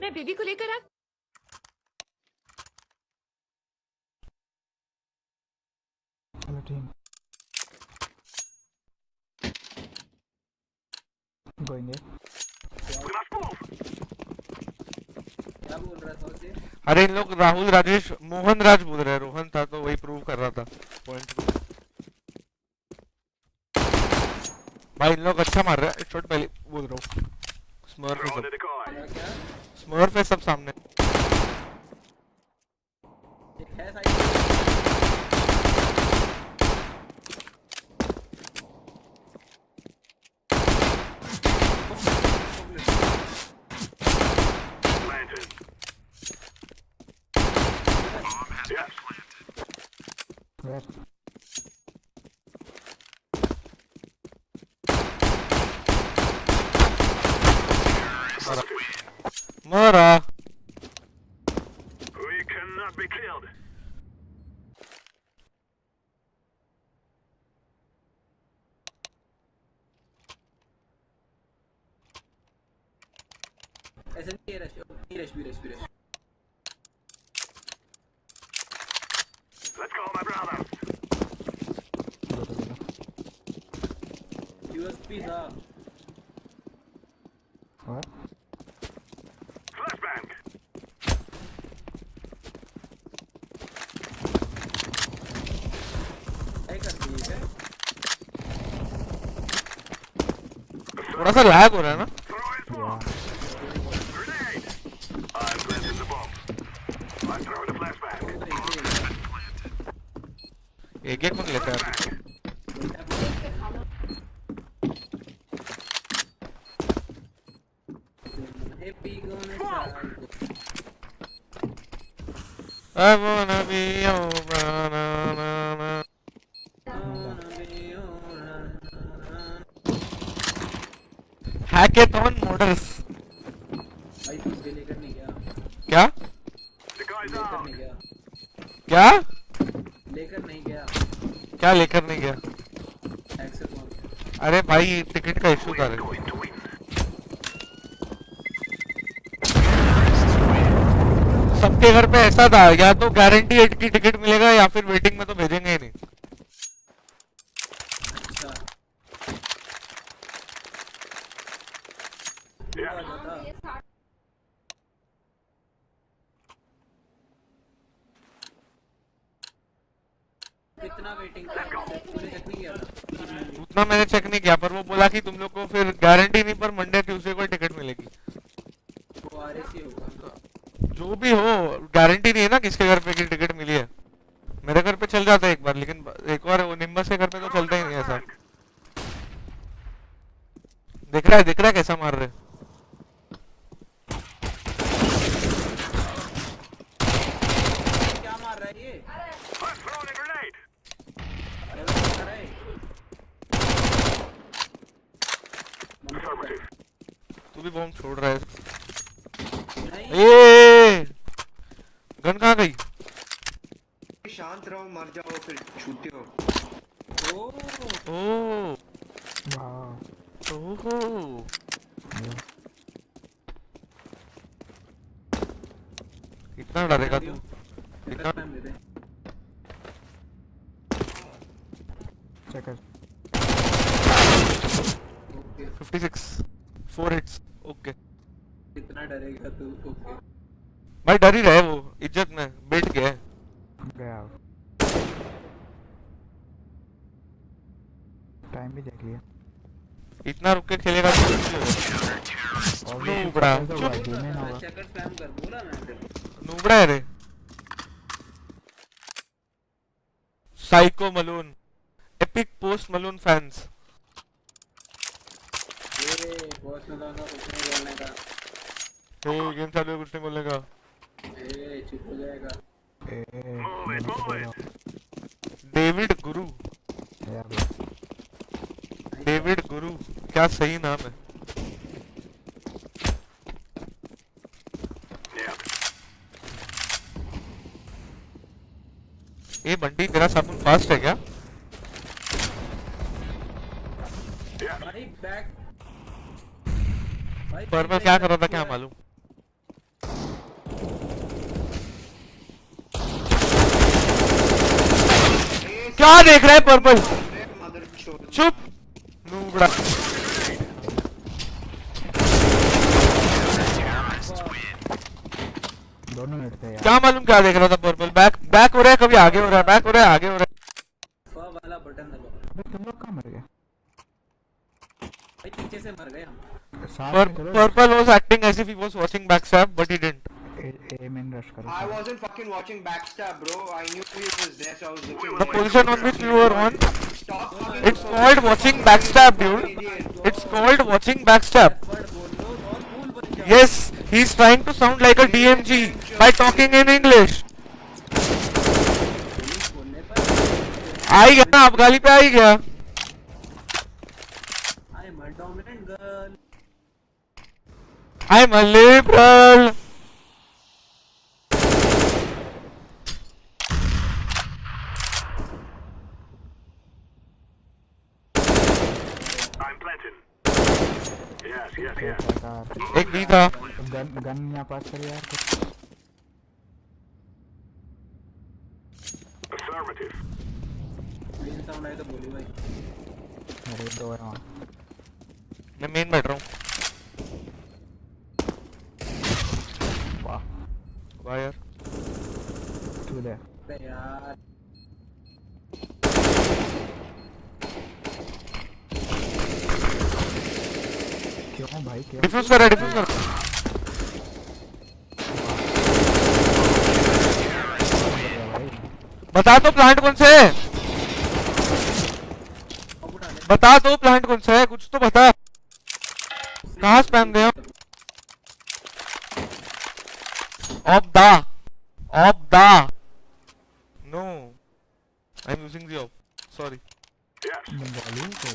मैं बेबी को लेकर आ। चलो टीम गोएंगे। क्या बोल रहा था उसे? अरे इन लोग राहुल राजेश मोहन राज बोल रहे हैं, रोहन था तो वही प्रूव कर रहा था पॉइंट को। भाई इन लोग अच्छा मार रहे हैं, शॉट पहले बोल रहा हूँ। स्मर्फ है सब, क्या स्मर्फ है सब सामने। एक है साइड Where? मरा We cannot be killed. ऐसे नहीं रश भी rush Let's go, my brother. USP था What? Flashbang. क्या करती है? थोड़ा सा लैग हो रहा है ना। Throwing Yeah. smoke. Grenade. I'm planting the bomb. I'm throwing a flashbang. एक एक कौन लेता है? I wanna be your banana. Hackathon models. भाई कुछ भी लेकर नहीं गया क्या? The guy's लेकर out. नहीं गया क्या? लेकर नहीं गया क्या लेकर नहीं गया? एक्सेस कौन अरे भाई टिकट का इशू कर रहे Going to win. सबके घर पे ऐसा था, या तो गारंटी की टिकट मिलेगा या फिर वेटिंग में तो भेजेंगे ही नहीं। अच्छा Yeah. कितना वेटिंग था तूने चेक नहीं किया था उतना मैंने चेक नहीं किया, पर वो बोला कि तुम लोग को फिर गारंटी नहीं, पर मंडे ट्यूसडे को टिकट मिलेगी। वो आरएसी होगा जो भी हो, गारंटी नहीं है ना किसके घर पे की टिकट मिली है। मेरे घर पे चल जाता है एक बार, लेकिन एक बार वो निम्बस के घर पे तो चलता ही नहीं ऐसा। दिख रहा है कैसा मार रहे। क्या मार रहा है ये I'm throwing a grenade. अरे वो क्या कर रहा है Affirmative. तू भी बॉम्ब छोड़ रहा है। नहीं ए गन कहाँ गई? शांत रहो, मर जाओ फिर छूते हो। ओ ओ Wow. ओहो इतना डरेगा तू? इतना time they they Check it. Okay 56 4 hits okay. कितना डरेगा तू ओके भाई डर ही रहे, वो इज्जत में बैठ गया है। गया। टाइम भी देख लिया। इतना रुक के खेलेगा तो कुछ नहीं होगा। नूबड़ा गेम में ना होगा। चेकर स्पैम कर बोला मैं तेरे को नूबड़ा है रे। साइको मलून एपिक पोस्ट मलून फैंस। ये बॉस में लाऊंगा कुछ नहीं बोलने का हे गेम चालू है, कुछ नहीं बोलने का। ए चुप हो जाएगा डेविड गुरु, डेविड गुरु क्या सही नाम है। Yeah. ए बंटी तेरा साबुन फास्ट है क्या? भाई बैक भाई पर मैं क्या कर रहा था क्या मालूम। कहाँ देख रहा है पर्पल? मदर चोद। चुप नूबड़ा। दोनों मिनट थे यार। क्या मालूम क्या देख रहा था पर्पल। बैक हो रहा है, कभी आगे हो रहा है, बैक हो रहा है, आगे हो रहा है। स्वा वाला बटन दबाओ अबे तुम लोग कहाँ मर गए? भाई, पीछे से मर गए हम। साथ में चलो। Purple was acting as if he was watching backstab, but he didn't. A main rush करो। I wasn't fucking watching backstab, bro. I knew he was there, so I was looking. The there. position on which you were on, Stop fucking. it's called watching backstab, dude. It's called watching backstab. Word बोल लो और cool बन जाओ। Yes, he's trying to sound like a DMG by talking in English. Police बोलने पर आ ही गया ना, अब गाली पे आ ही गया। I am a dominant girl. I'm a liberal. I'm planting. Yes, yes, yes. सरकार एक नहीं था। गन यहाँ पास कर यार कुछ। Affirmative. ग्रीन साउंड आए तो बोली भाई। मेरे दो है वहाँ। मैं मेन बैठ रहा हूँ। वाह वाह यार। तू दे। अरे यार क्यों भाई क्यों? डिफ्यूज कर रहा है, डिफ्यूज कर रहा है। भाई बता दो प्लांट कौन सा है, अब उठा ले। बता दो प्लांट कौन सा है, कुछ तो बता। कहाँ स्पैम दे हम? Off the no I am using the off, sorry. Yes. Bengali तो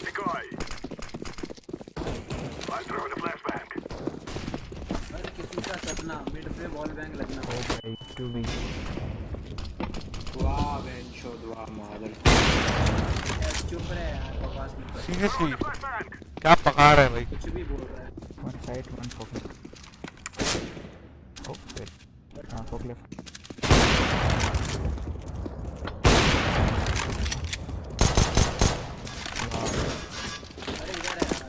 Decoy. I'm throwing a flashbang. अरे किसी का सपना मिड पे वॉल बैंग लगना। ओ भाई टू बी। वाह बहन चोद, वाह मदर। चुप रहे यार, बकवास मत कर। Seriously Flashbang. क्या पका रहा है भाई? कुछ भी बोल रहा है। One side one forklift. Okay हाँ फोकलिफ्ट। अरे इधर है यार।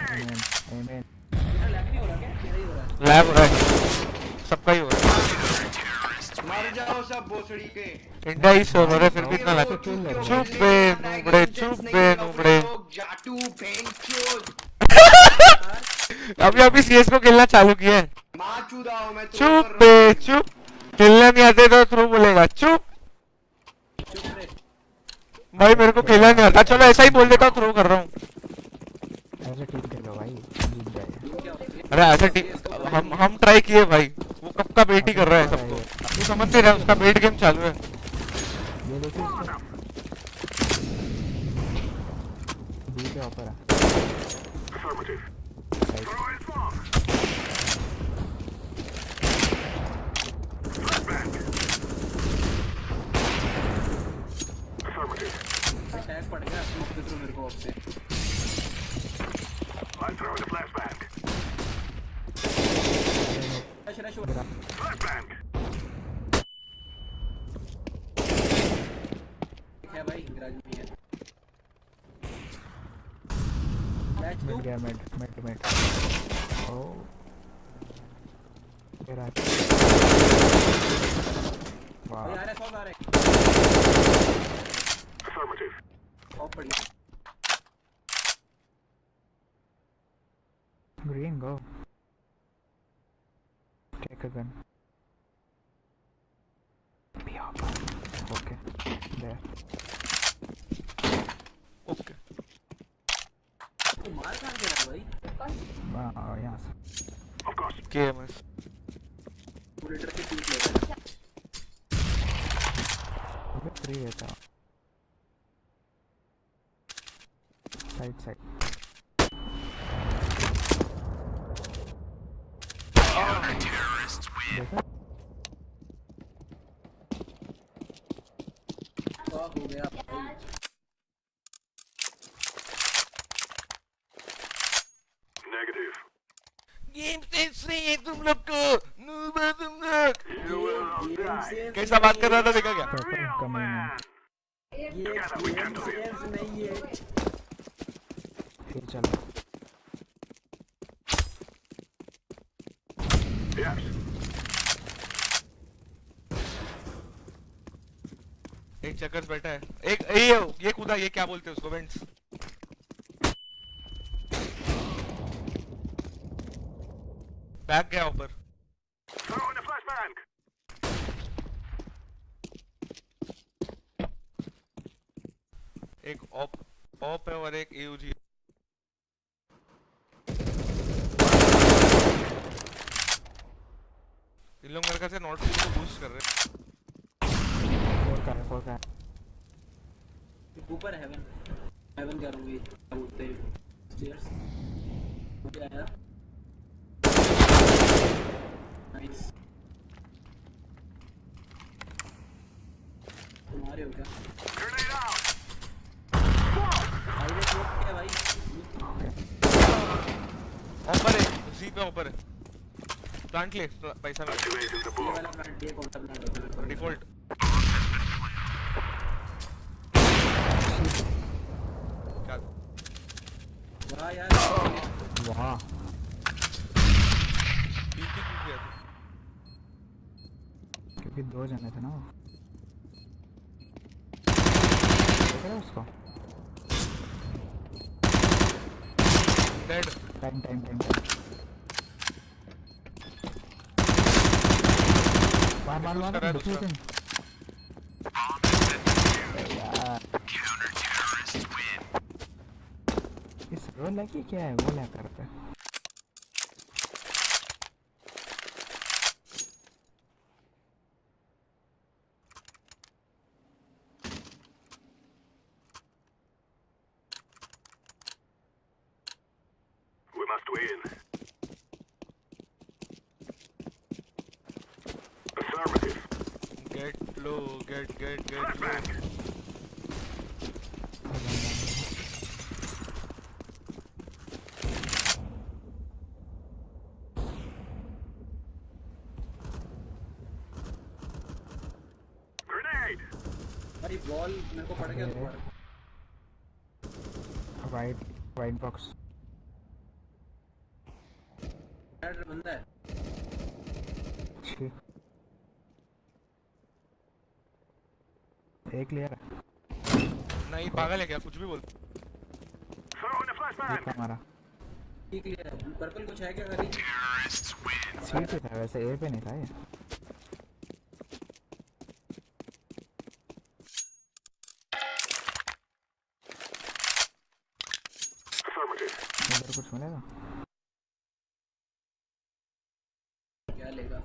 Grenade. आमेन। तेरा लैग नहीं हो रहा क्या? तेरा ही हो रहा है। लैब हो रहा है, सबका ही हो रहा है। मर जाओ सब भोसड़ी के। इंडिया ही सर्वर है फिर भी इतना लैग। चुप बे नूबड़े, चुप बे नूबड़े। जाटू बहन चोद। अभी अभी सीएस को खेलना चालू किया है। माँ चूदा हूँ मैं। चुप बे चुप, खेलना नहीं आते तो थ्रो बोलेगा। चुप चुप रहे। भाई, मेरे को खेलना नहीं आता। चलो ऐसा ही बोल देता हूँ, थ्रो कर रहा हूँ। ऐसे टीम खेलो भाई जीत जाएगा। क्या होती है? अरे ऐसा हम ट्राई किए भाई, वो कब का बेट ही कर रहा है सबको। तू समझ नहीं रहा, उसका बेट गेम चालू है। ये देखो इसको। बी के ऊपर है। Affirmative. Side Throwing smoke. Flashbang. Affirmative. Tag पड़ गया स्मोक के थ्रू मेरे को ऑफ से। I'm throwing a flashbang. Rush rush हो। Flashbang. है भाई, गैराज में है। Batch mid two. गया मिड ओ तेरा वाह आ रहा है, सब आ रहा है। Affirmative. ऑफ पड़ गया। green go take a gun be up okay there okay तो मार कहाँ के रहा भाई? यहाँ से Of course. केएमएस। पूरे ट्रक के पीछे ले रहा है। अबे फ्री रहता साइड देखा हो गया भाई। Negative. कैसा बात कर रहा था देखा क्या? पर्पल कमी में ये शेयर्स नहीं है। फिर चलो Yes. एक चक्कर बैठा है, एक ये कूदा, ये क्या बोलते हैं उसको, वेंट्स। बैग गया ऊपर। Throw in a flashbang. एक ऑप है और एक एयूजी। इन लोग मेरे ख्याल से नॉट को बूस्ट कर रहे हैं। फोर का है ऊपर हेवन क्या रहा हूँ ये क्या बोलते हैं स्टेयर्स मुझे आया नाइस तुम्हारे हो क्या Grenade out. हाईवे क्लोज क्या है भाई ऊपर है, जी पे ऊपर है। प्लांट ले, पैसा मिला। Activating the ये bomb. वाला प्लांट ये कौन सा प्लांट होता है डिफॉल्ट। क्या? वाह यार वाह क्यों किया तू? क्योंकि दो जने थे ना वो देख रहे हो उसको डेड। टाइम मार डिफ्यूजन यार इस रोल लगी क्या है वो क्या करते हैं We must win. Affirmative. Gate लो, गेट लो। Flashbang. Grenade. भाई बॉल मेरे को पड़ गया दोबारा वाइट बॉक्स हेड बंदा है एक क्लियर है नहीं पागल है क्या, कुछ भी बोल। Throw in a flashbang. एक हमारा ठीक है पर्पल कुछ है क्या करी सी पे था वैसे ए पे नहीं था ये Affirmative. इधर कुछ मिलेगा क्या लेगा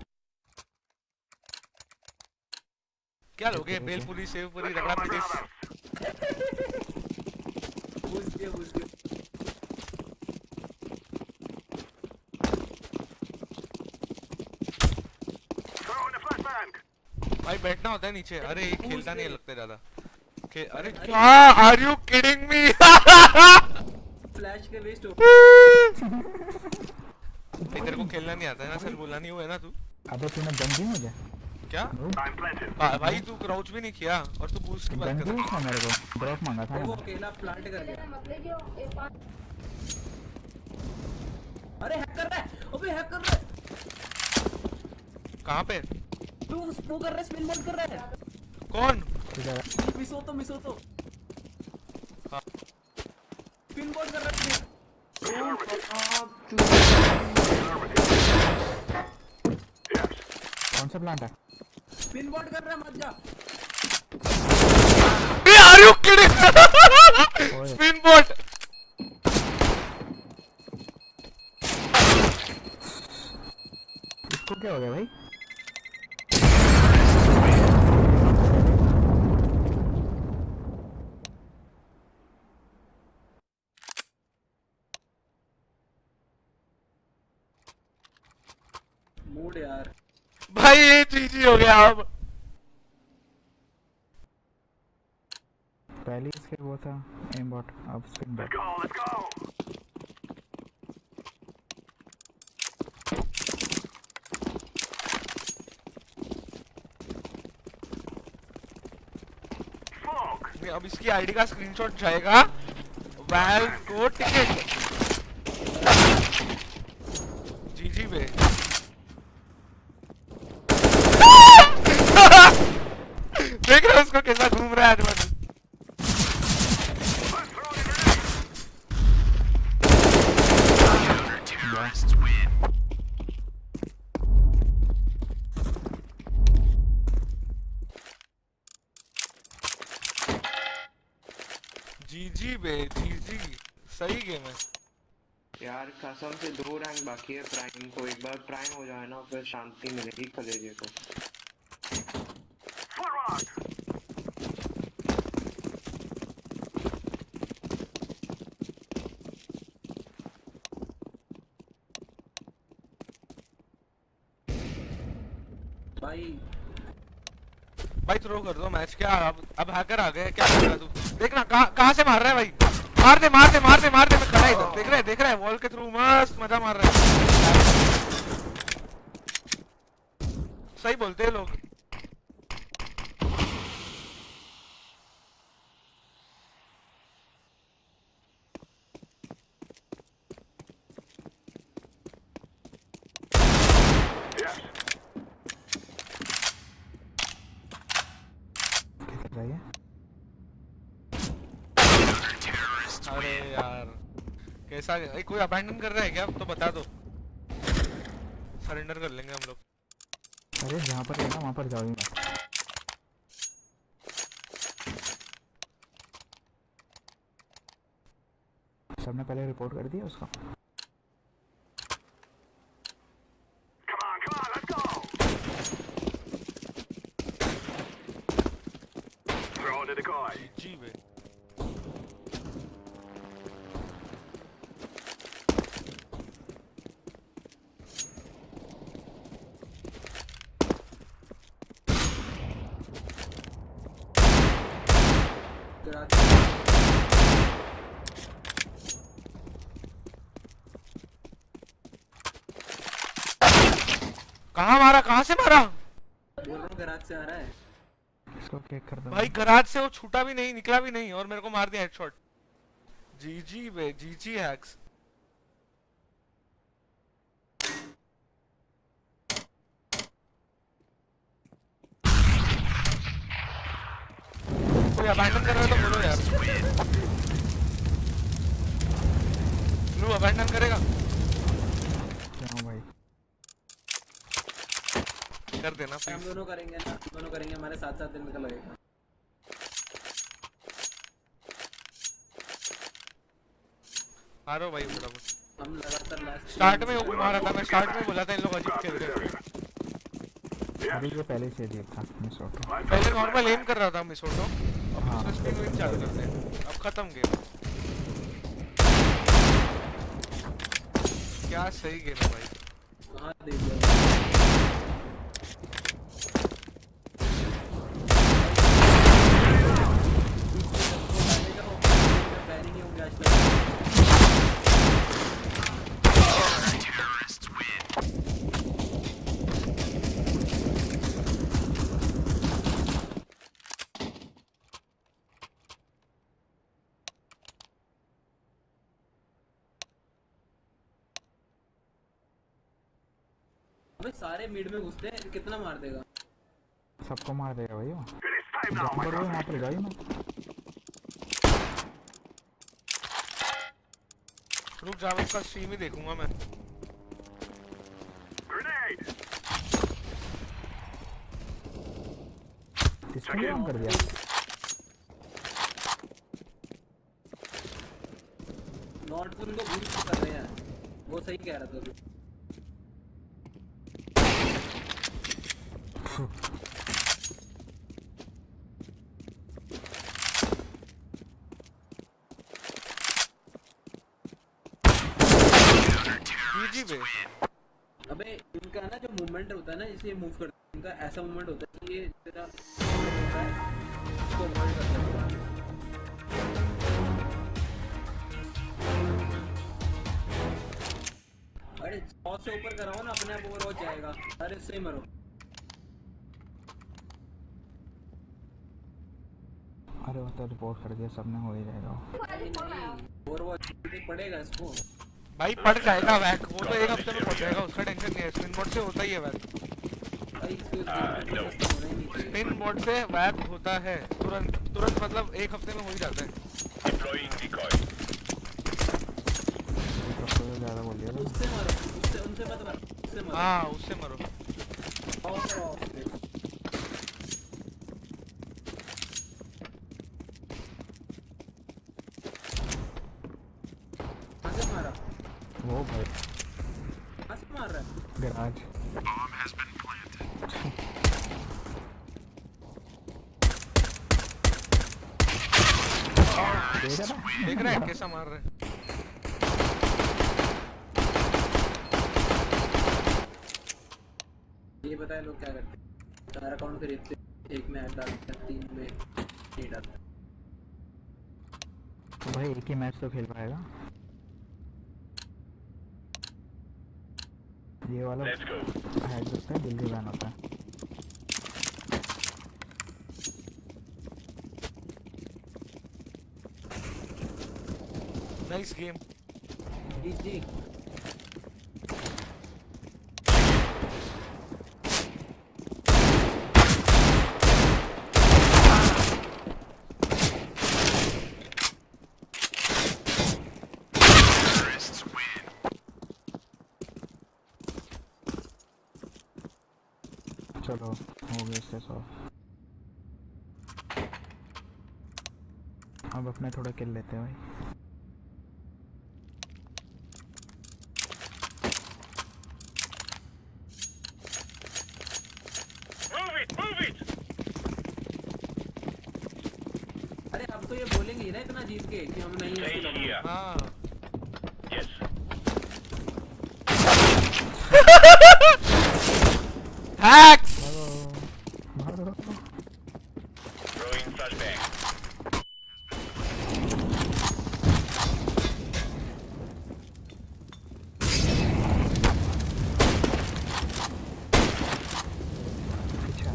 क्या लोगे, बेलपुरी, सेवपुरी, रगड़ा पेटिस। पूछ दिया Throw in a flashbang. भाई बैठना होता है नीचे। अरे ये खेलता नहीं है लगता ज्यादा। अरे क्या, are you kidding me? Flash के वेस्ट हो तेरे को खेलना नहीं आता है ना, सर बोला नहीं हुआ है ना तू। अबे तूने गन दी मुझे क्या I'm planted. भाई, तू क्राउच भी नहीं किया और तू बूस्ट की बात गन कर दी रहा है। उसने मेरे को ड्रॉप मांगा था वो मैंने अकेला प्लांट कर गया अरे हैक कर रहा है अबे हैक कर रहा है कहाँ पे? तू स्पो कर रहा है स्पिन मोड कर रहा है कौन? इधर मिस हो तो हाँ। स्पिन मोड कर रहा है Yes. कौन सा प्लांट है स्पिन मोड कर रहा है मत जा are you kidding? Spin bot. इसको क्या हो गया भाई मूड यार भाई ये जीजी हो गया अब। पहले इसके वो था एम बॉट अब spin bot Let's go. smoke. नहीं, अब इसकी आईडी का स्क्रीनशॉट जाएगा वैल्व को टिकट जीजी पे। देख रहे हो उसको कैसा घूम रहा है आज बाजू। जीजी बे जीजी, सही गेम है यार कसम से 2 रैंक बाकी है प्राइम को। एक बार प्राइम हो जाए ना फिर शांति मिलेगी कलेजे को। भाई थ्रो कर दो मैच। क्या अब हैकर आ गए, क्या कर रहा तू? देखना कहां से मार रहा है भाई। मार दे मार दे मार दे मार दे। मैं खड़ा इधर, देख रहा है वॉल के थ्रू मस्त मजा मार रहा है। सही बोलते हैं लोग। अरे यार कैसा कोई अबैंडन कर रहा है क्या? अब तो बता दो, सरेंडर कर लेंगे हम लोग। अरे जहाँ पर रहना वहाँ पर जाऊंगा। सबने पहले रिपोर्ट कर दिया उसको। Come on, let's go. Throw in the decoy. जी बे कहाँ से मारा? गराज से आ रहा है। इसको किक कर दो भाई गराज से वो छूटा भी नहीं, निकला भी नहीं और मेरे को मार दिया हेडशॉट। जीजी बे जीजी हैक्स। कोई अबैंडन कर रहा है तो बोलो यार। नो अबैंडन करेगा? क्यों भाई? कर देना हम प्लीज। दोनों करेंगे ना, दोनों करेंगे, हमारे साथ साथ दिन निकल लगेगा। हारो भाई फटाफट। हम लगातार लास्ट स्टार्ट में वो मारा था, मैं स्टार्ट में बोला था इन लोग अजीब खेल रहे हैं। अरे ये पहले से देख था मिस ऑटो। पहले नॉर्मल एम कर रहा था मिस ऑटो, अब दूसरा स्पिन विन चालू करते हैं। अब खत्म गेम। क्या सही गेम है भाई। कहां दे दिया। अबे सारे मिड में घुसते हैं, कितना मार देगा? सबको मार देगा भाई वो। It's time now, जहाँ my पर वो वहाँ पर जाइए ना। रुक जा, उसका स्ट्रीम ही देखूंगा मैं। grenade. किसने भी ऑन कर दिया? नॉट उनको बूस्ट कर रहे हैं, वो सही कह रहा था। जीजी बे। अबे इनका ना जो मूवमेंट होता है ना, इसे मूव करते हैं, इनका ऐसा मूवमेंट होता है कि ये तेरा होता है, इसको अवॉइड करता है। अरे 100 से ऊपर कराओ ना, अपने आप ओवर हो जाएगा। अरे इससे ही मरो। अरे वो तो रिपोर्ट कर दिया, सबने हो ही जाएगा। नहीं और वो पड़ेगा इसको भाई पड़ जाएगा वैक, वो तो एक हफ्ते में पड़ जाएगा, उसका टेंशन नहीं है। स्पिन बोर्ड से होता ही है वैक, भाई इसको होना ही नहीं चाहिए। स्पिन बोर्ड से वैक होता है तुरंत तुरंत, मतलब एक हफ्ते में हो ही जाता है। Deploying decoy. सबसे ज़्यादा बोल दिया उससे मारो, उससे उनसे मत मारो, उससे मारो। हाँ उससे मरो। कहाँ से मारा? वो भाई कहाँ से मार रहा है? Garage. Bomb has been planted. देख रहा है कैसा मार रहा है। ये बताए लोग क्या करते हैं? 4 अकाउंट खरीदते, एक में ऐड डालते हैं, 3 में नहीं डालते। तो भाई एक ही मैच तो खेल पाएगा ये वाला। Let's go. हैक होता है, जल्दी बैन होता है। Nice game. जी Terrorists win. चलो हो गया इससे सॉल्व। अब अपने थोड़ा किल लेते हैं भाई। Move it, move it. अरे अब तो ये बोलेंगे ही ना इतना जीत के कि हम नहीं Stay ऐसे here. हाँ Yes. हैक्स। मारो मारो। Throwing flashbang. अच्छा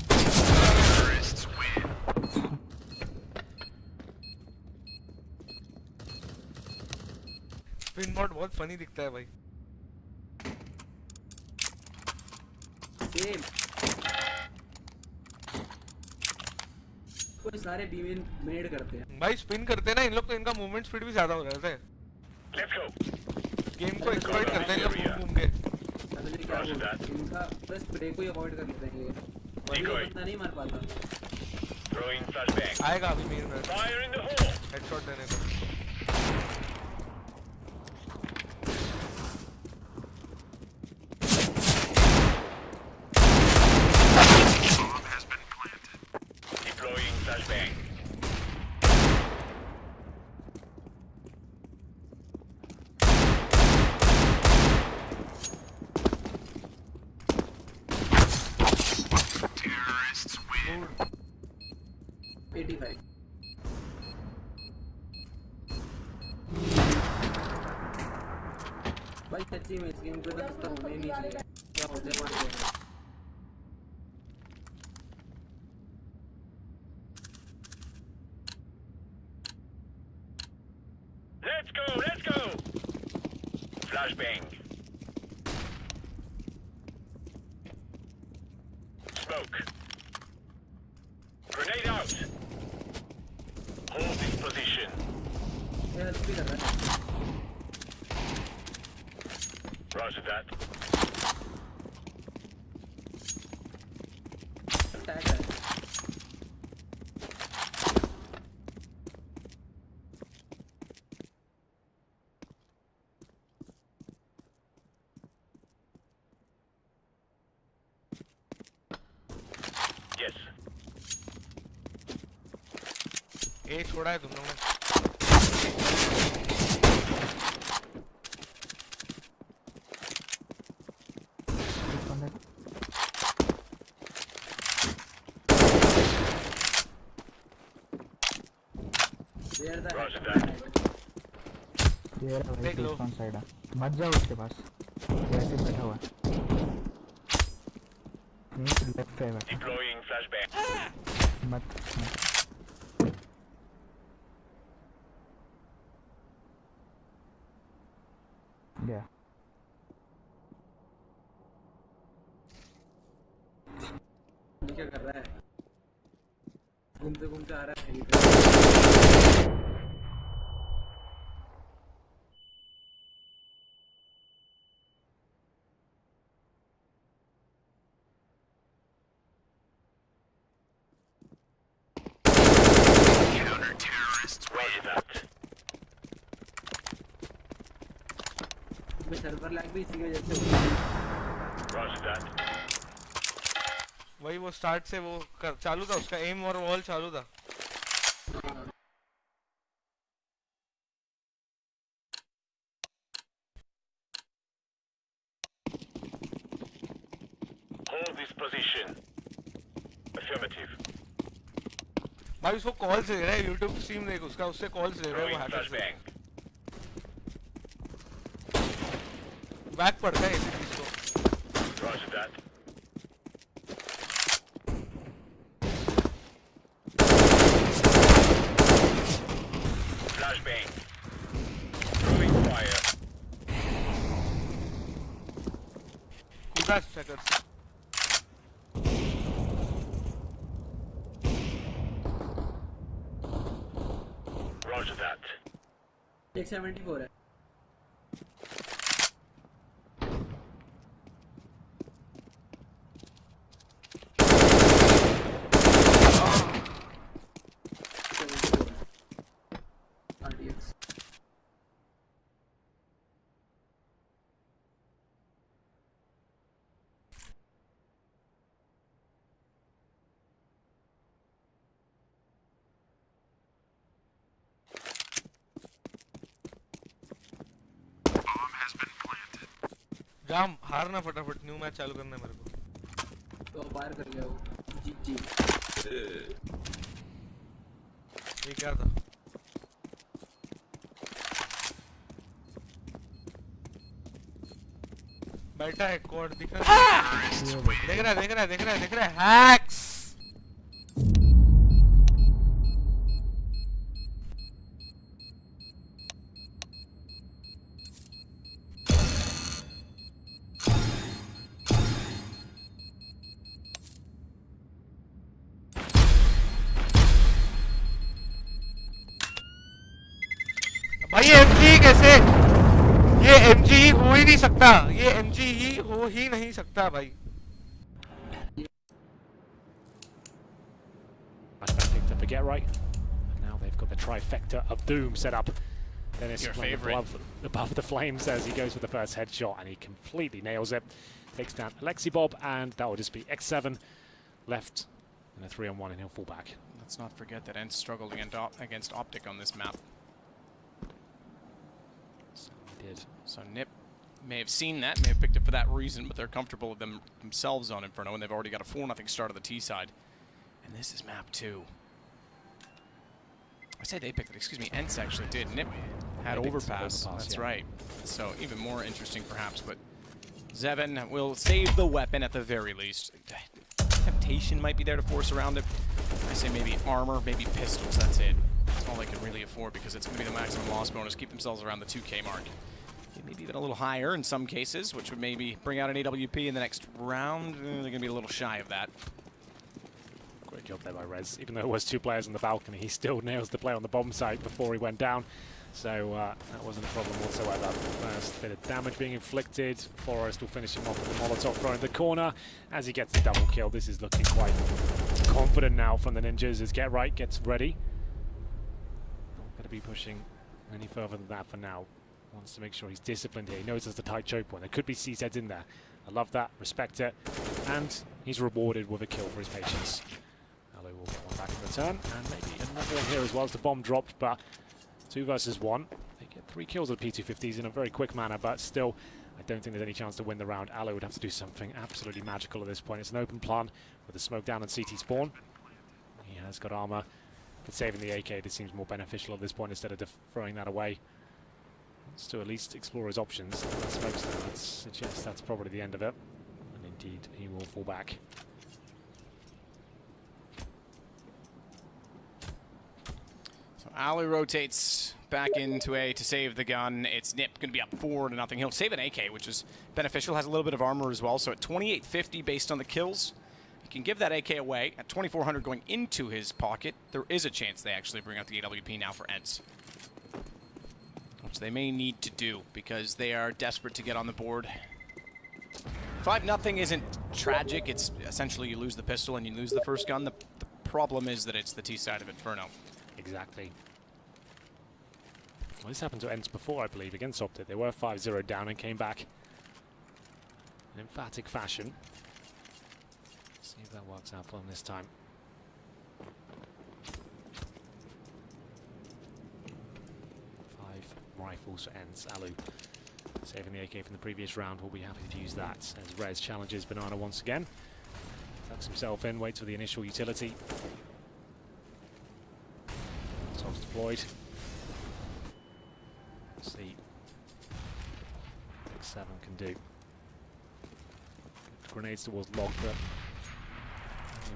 Terrorists win. स्पिन बोर्ड बहुत फनी दिखता है भाई। सेम कोई सारे बीमेन मेड करते हैं। भाई स्पिन करते हैं ना इन लोग, तो इनका मूवमेंट स्पीड भी ज्यादा हो जाता है। Let's go. गेम को एक्सप्लॉइट करते हैं ये लोग घूम घूम के। अगले क्या बोलते हैं, इनका बस स्प्रे को ही अवॉइड कर लेते हैं ये, वही Decoy. बंदा नहीं मार पाता। Throwing flashbang. आएगा अभी मेन में Fire in the hole. Headshot देने को। Bomb has been planted. Deploying flashbang. Terrorists win. 85 भाई सच्ची में इस गेम को तो खत्म होने ही नहीं चाहिए। क्या होते मार देंगे। Let's go, let's go. Flashbang. Smoke. Grenade out. Hold this position. ये हेल्प भी कर रहा है। Roger that. टैग है। Yes. ए छोड़ा है तुम लोगों ने। एक बंदा There the Roger hack. ये रहा भाई, देख लो। कौन साइड है। मत जाओ उसके पास, वैसे बैठा हुआ है। नहीं लेफ्ट पे है बैठा। Deploying flashbang. मत गया ये क्या कर रहा है? घूमते घूमते आ रहा है। Counter-terrorists, roger that. Server lag भी इसी की वजह से होता है। Roger that. वही वो स्टार्ट से वो चालू था, उसका एम और वॉल चालू था। Hold this position. Affirmative. भाई उसको कॉल्स ले रहा है, यूट्यूब स्ट्रीम देख उसका, उससे कॉल्स ले रहा है वो Throwing हैकर से। flashbang. बैक पड़ता है इसी चीज को। Roger that. Flashbang. Throwing fire. कूदा सेकंड। Roger that. 174 है। RDX जाम हारना फटाफट, न्यू मैच चालू करना है मेरे को। तो फायर कर गया वो। जी ये क्या था? बैठा है कोड दिख रहा है, देख रहा है, देख रहा है, देख रहा है, देख रहा है, हैक्स। भाई एमजी कैसे? ये एमजी हो ही नहीं सकता, ये एमजी ही हो ही नहीं सकता भाई। Fantastic to forget right. And now they've got the trifecta of doom set up. Dennis Your playing favorite. above the flames as he goes for the first headshot, and he completely nails it. Takes down Alexi Bob, and that will just be X7 left in a 3-on-1, and he'll fall back. Let's not forget that Ents struggled against Optic on this map. So he did. So Nip may have seen that, may have picked it for that reason, but they're comfortable with themselves on Inferno, and they've already got a 4-0 start on the T side. And this is map 2. I said they picked it, excuse me, Ents actually did. Nip had They picked overpass, that's yeah. right. So even more interesting perhaps, but Zevin will save the weapon at the very least. Temptation might be there to force around it. I say maybe armor, maybe pistols, that's it. That's all they can really afford because it's going to be the maximum loss bonus. Keep themselves around the 2K mark. Maybe even a little higher in some cases, which would maybe bring out an AWP in the next round. They're going to be a little shy of that. Great job there by Rez. Even though it was 2 players on the balcony, he still nails the play on the bomb site before he went down. So that wasn't a problem whatsoever. First bit of damage being inflicted. Forrest will finish him off with the Molotov throw in the corner as he gets the double kill. This is looking quite confident now from the Ninjas as Get Right gets ready. Not going to be pushing any further than that for now. Wants to make sure he's disciplined here. He knows there's the tight choke point. There could be CZs in there. I love that, respect it. And he's rewarded with a kill for his patience. Allo will get one back in return. And maybe another one here as well as the bomb dropped, but 2 versus 1. They get 3 kills with P250s in a very quick manner, but still, I don't think there's any chance to win the round. Allo would have to do something absolutely magical at this point. It's an open plan with a smoke down on CT spawn. He has got armor, but saving the AK, this seems more beneficial at this point instead of throwing that away. Wants to at least explore his options. That smokes there, that suggests that's probably the end of it. And indeed, he will fall back. So Ali rotates back into A to save the gun. It's Nip going to be up 4-0. He'll save an AK, which is beneficial. Has a little bit of armor as well. So at 2850 based on the kills, he can give that AK away. At 2400 going into his pocket, there is a chance they actually bring out the AWP now for Ents, which they may need to do because they are desperate to get on the board. 5-0 isn't tragic. It's essentially you lose the pistol and you lose the first gun. The problem is that it's the T side of Inferno. Exactly. Well, this happened to Ents before, I believe, against Optic. They were 5-0 down and came back in emphatic fashion. See if that works out for them this time. Rifles for Ents. Alu saving the AK from the previous round, will be happy to use that as Rez challenges Banana once again. Tucks himself in, waits for the initial utility. Tops deployed. Let's see what X7 can do. Grenades towards Logba.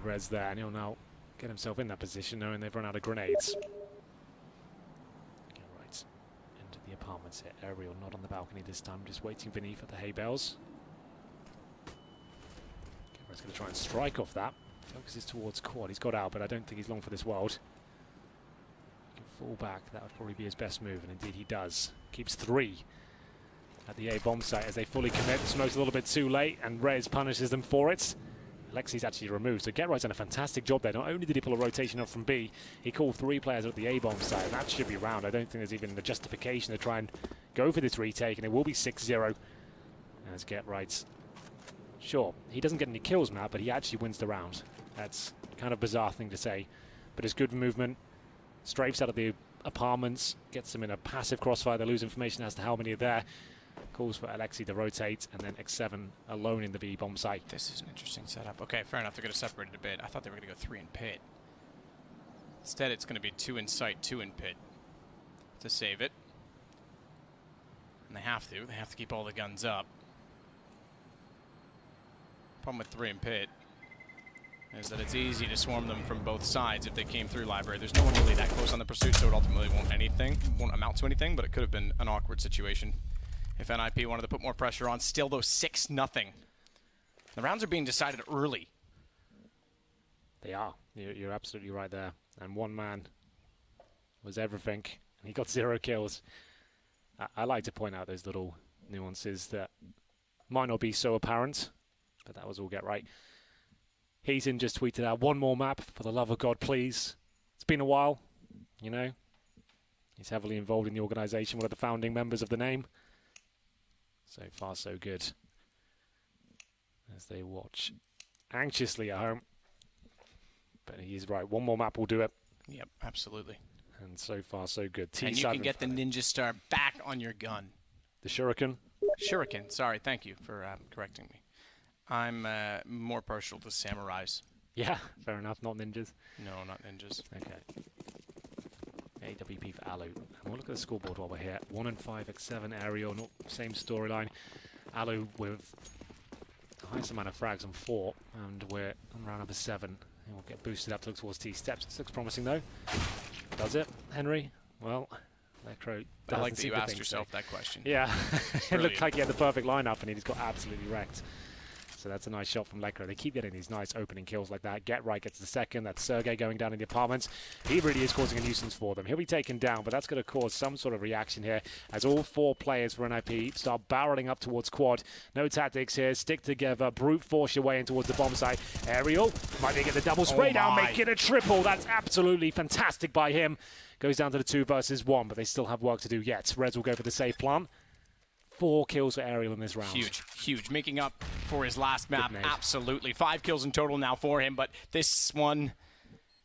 Rez there, and he'll now get himself in that position knowing they've run out of grenades. The apartments here. Aerial not on the balcony this time, just waiting beneath at the hay bales. Cameron's going to try and strike off that. Focuses towards quad. He's got out, but I don't think he's long for this world. He can fall back. That would probably be his best move, and indeed he does. Keeps 3 at the A bomb site as they fully commit. Smoke's a little bit too late, and Rez punishes them for it. Alexi's actually removed, so GeForce's done a fantastic job there. Not only did he pull a rotation up from B, he called 3 players at the A-bomb side, and that should be round. I don't think there's even the justification to try and go for this retake, and it will be 6-0 as GeForce. Sure, he doesn't get any kills, Matt, but he actually wins the round. That's kind of a bizarre thing to say, but it's good movement. Strafes out of the apartments, gets them in a passive crossfire. They lose information as to how many are there. Calls for Alexi to rotate, and then X7 alone in the B bomb site. This is an interesting setup. Okay, fair enough. They're going to separate it a bit. I thought they were going to go 3 in pit. Instead, it's going to be 2 in sight, 2 in pit to save it. And they have to. They have to keep all the guns up. Problem with 3 in pit is that it's easy to swarm them from both sides if they came through library. There's no one really that close on the pursuit, so it ultimately won't amount to anything, but it could have been an awkward situation if NIP wanted to put more pressure on. Still, though, 6-0. The rounds are being decided early. They are. You're absolutely right there. And one man was everything, and he got 0 kills. I like to point out those little nuances that might not be so apparent, but that was all get right. Heaton just tweeted out, "One more map, for the love of God, please." It's been a while, you know. He's heavily involved in the organization, one of the founding members of the name. So far, so good. As they watch anxiously at home. But he is right. One more map will do it. Yep, absolutely. And so far, so good. And you can get the Ninja Star back on your gun. The Shuriken. Shuriken. Sorry, thank you for correcting me. I'm more partial to samurais. Yeah, fair enough. Not ninjas. No, not ninjas. Okay. AWP for Alu. And we'll look at the scoreboard while we're here. 1 and 5 X7 aerial, not same storyline. Alu with the highest amount of frags on 4, and we're on round number 7. And we'll get boosted up to look towards T steps. This looks promising though. Does it, Henry? Well, Necro. I like that you asked yourself that question. Yeah, it looked like he had the perfect lineup, and he just got absolutely wrecked. So that's a nice shot from Lekro. They keep getting these nice opening kills like that. Get Right gets the second. That's Sergey going down in the apartments. He really is causing a nuisance for them. He'll be taken down, but that's going to cause some sort of reaction here as all 4 players for NIP start barreling up towards quad. No tactics here. Stick together. Brute force your way in towards the bomb site. Aerial might be get the double spray down, make it a triple. That's absolutely fantastic by him. Goes down to the 2 versus 1, but they still have work to do yet. Reds will go for the safe plant. 4 kills for Aerial in this round. Huge, huge. Making up for his last map, absolutely. 5 kills in total now for him, but this one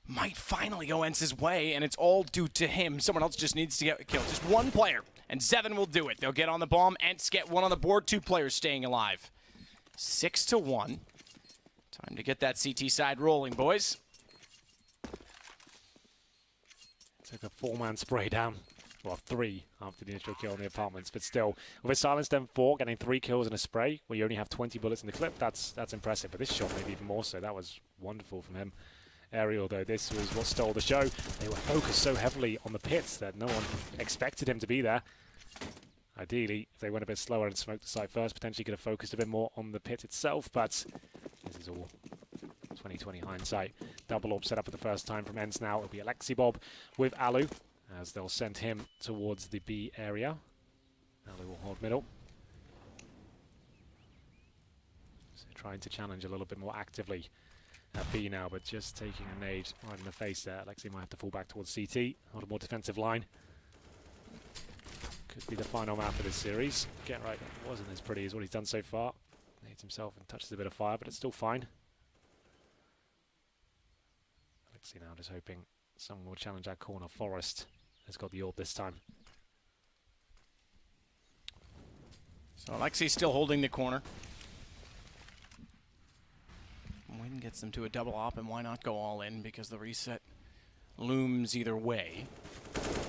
might finally go Ence's way, and it's all due to him. Someone else just needs to get killed. Just one player, and Zevin will do it. They'll get on the bomb. Ents get 1 on the board. 2 players staying alive. 6-1. Time to get that CT side rolling, boys. Took a 4-man spray down. Well, 3 after the initial kill in the apartments, but still, with a silenced M4 getting 3 kills in a spray, where you only have 20 bullets in the clip, that's impressive. But this shot maybe even more so. That was wonderful from him. Aerial, though, this was what stole the show. They were focused so heavily on the pits that no one expected him to be there. Ideally, if they went a bit slower and smoked the site first, potentially could have focused a bit more on the pit itself, but this is all 2020 hindsight. Double orb set up for the first time from Ends now. It'll be Alexi Bob with Alu, as they'll send him towards the B area. Alu will hold middle. So trying to challenge a little bit more actively at B now, but just taking a nade right in the face there. Alexi might have to fall back towards CT, hold a more defensive line. Could be the final map of this series. Get right, it wasn't as pretty as what he's done so far. Nades himself and touches a bit of fire, but it's still fine. Alexi now just hoping someone will challenge that corner. Forest has got the orb this time. So Alexi's still holding the corner. Win gets them to a double op, and why not go all in, because the reset looms either way.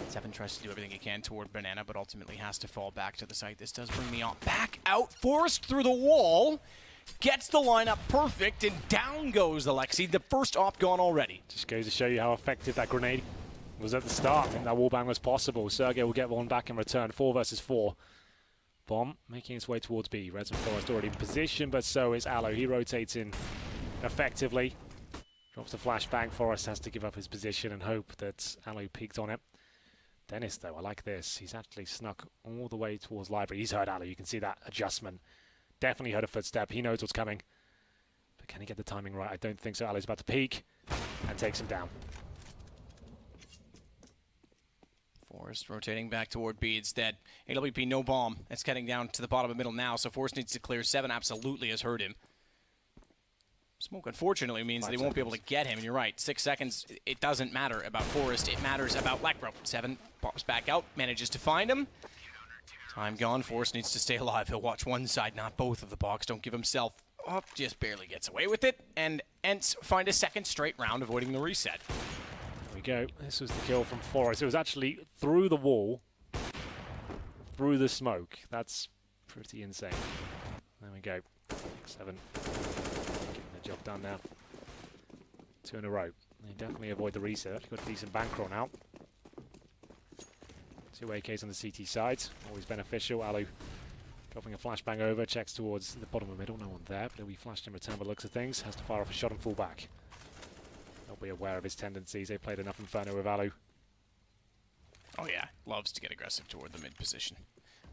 Seven tries to do everything he can toward Banana, but ultimately has to fall back to the site. This does bring the op back out, forced through the wall, gets the lineup perfect, and down goes Alexi. The first op gone already. Just goes to show you how effective that grenade was at the start, and that wallbang was possible. Sergey will get one back in return. 4 versus 4. Bomb making its way towards B. Reds and Forest already in position, but so is Aloe. He rotates in effectively. Drops the flashbang. Forest has to give up his position and hope that Aloe peeked on it. Dennis, though, I like this. He's actually snuck all the way towards Library. He's heard Aloe. You can see that adjustment. Definitely heard a footstep. He knows what's coming. But can he get the timing right? I don't think so. Aloe's about to peek and takes him down. Forest rotating back toward B instead. AWP no bomb. It's getting down to the bottom of the middle now, so Forest needs to clear. 7 absolutely has hurt him. Smoke, unfortunately, means they won't be able to get him. And you're right, 6 seconds, it doesn't matter about Forest. It matters about Lekro. 7 pops back out, manages to find him. Time gone. Forest needs to stay alive. He'll watch one side, not both of the box. Don't give himself up. Just barely gets away with it. And Ents find a second straight round, avoiding the reset. There we go. This was the kill from Forest. It was actually through the wall, through the smoke. That's pretty insane. There we go. 7. Job done now. 2 in a row. They definitely avoid the reset. Actually got a decent bankroll now. 2 AKs on the CT side. Always beneficial. Alu dropping a flashbang over. Checks towards the bottom of the middle. No one there, but he'll be flashed in return by the looks of things. Has to fire off a shot and fall back. They'll be aware of his tendencies. They played enough Inferno with Alu. Oh yeah, loves to get aggressive toward the mid position.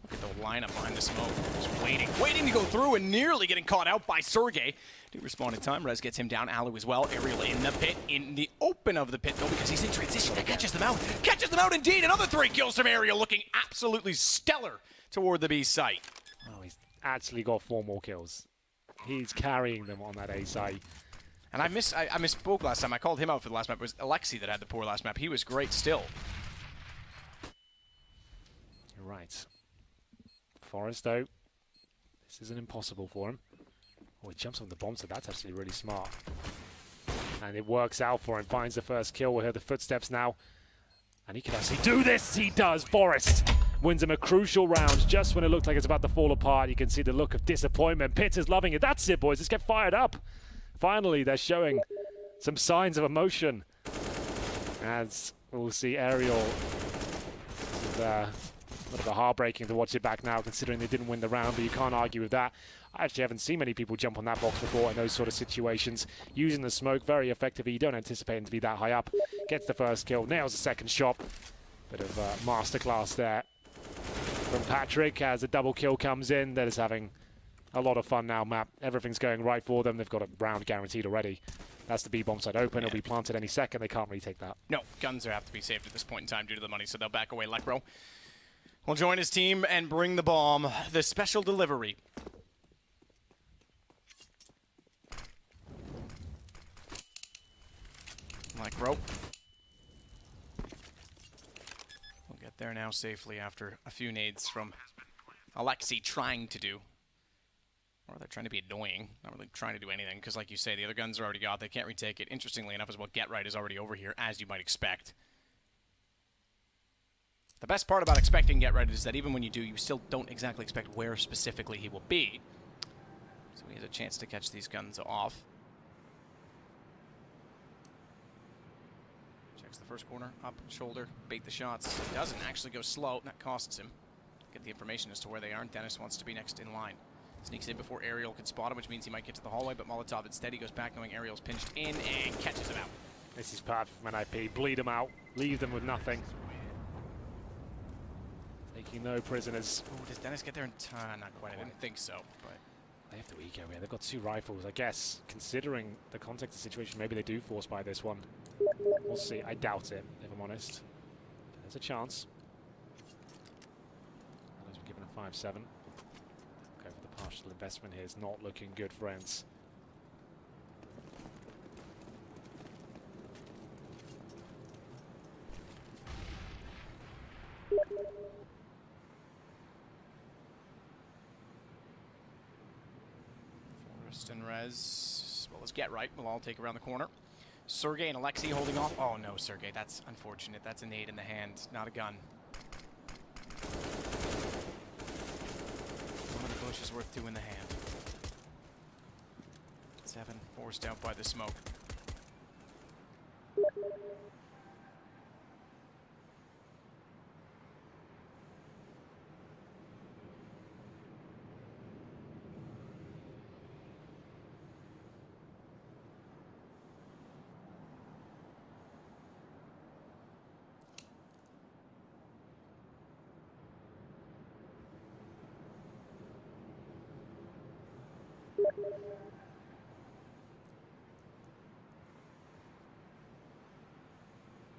Look at the lineup behind the smoke. Just waiting to go through and nearly getting caught out by Sergey. Do respond in time. Rez gets him down. Alu as well. Aerial in the pit, in the open of the pit though, because he's in transition. That catches them out. Catches them out indeed. Another 3 kills from Aerial, looking absolutely stellar toward the B site. Oh, he's actually got 4 more kills. He's carrying them on that A site. And I misspoke last time. I called him out for the last map. It was Alexi that had the poor last map. He was great still. You're right. Forest, though, this isn't impossible for him. Oh, he jumps on the bomb, so that's actually really smart. And it works out for him. Finds the first kill. We'll hear the footsteps now. And he can actually do this. He does. Forest wins him a crucial round just when it looked like it's about to fall apart. You can see the look of disappointment. Pitt is loving it. That's it, boys. Let's get fired up. Finally, they're showing some signs of emotion. As we'll see Aerial. This is, a little bit heartbreaking to watch it back now, considering they didn't win the round, but you can't argue with that. I actually haven't seen many people jump on that box before in those sort of situations. Using the smoke very effectively. You don't anticipate him to be that high up. Gets the first kill, nails the second shot. Bit of masterclass there from Patrick as a double kill comes in. They're just having a lot of fun now, Map. Everything's going right for them. They've got a round guaranteed already. That's the B bomb side open. It'll be planted any second. They can't really take that. No, guns have to be saved at this point in time due to the money, so they'll back away. Lekro will join his team and bring the bomb. The special delivery. Lekro. We'll get there now safely after a few nades from Alexi trying to do. Or they're trying to be annoying. Not really trying to do anything, because like you say, the other guns are already got. They can't retake it. Interestingly enough as well, Get Right is already over here, as you might expect. The best part about expecting Get Right is that even when you do, you still don't exactly expect where specifically he will be. So he has a chance to catch these guns off. Checks the first corner, up, shoulder, bait the shots. Doesn't actually go slow, that costs him. Get the information as to where they are. Dennis wants to be next in line. Sneaks in before Ariel can spot him, which means he might get to the hallway, but Molotov instead, he goes back knowing Ariel's pinched in and catches him out. This is perfect from NIP. Bleed them out, leave them with nothing. Taking no prisoners. Oh, does Dennis get there in time? Not quite, I didn't think so, but... They have the eco here. They've got 2 rifles. I guess, considering the context of the situation, maybe they do force buy this one. We'll see. I doubt it, if I'm honest. There's a chance. Others were given a 5-7. Go for the partial investment here. It's not looking good, friends. Forrest and Rez, as well as Get Right, will all take around the corner. Sergey and Alexei holding off. Oh no, Sergey, that's unfortunate. That's a nade in the hand, not a gun. One of the bush is worth 2 in the hand. 7 forced out by the smoke.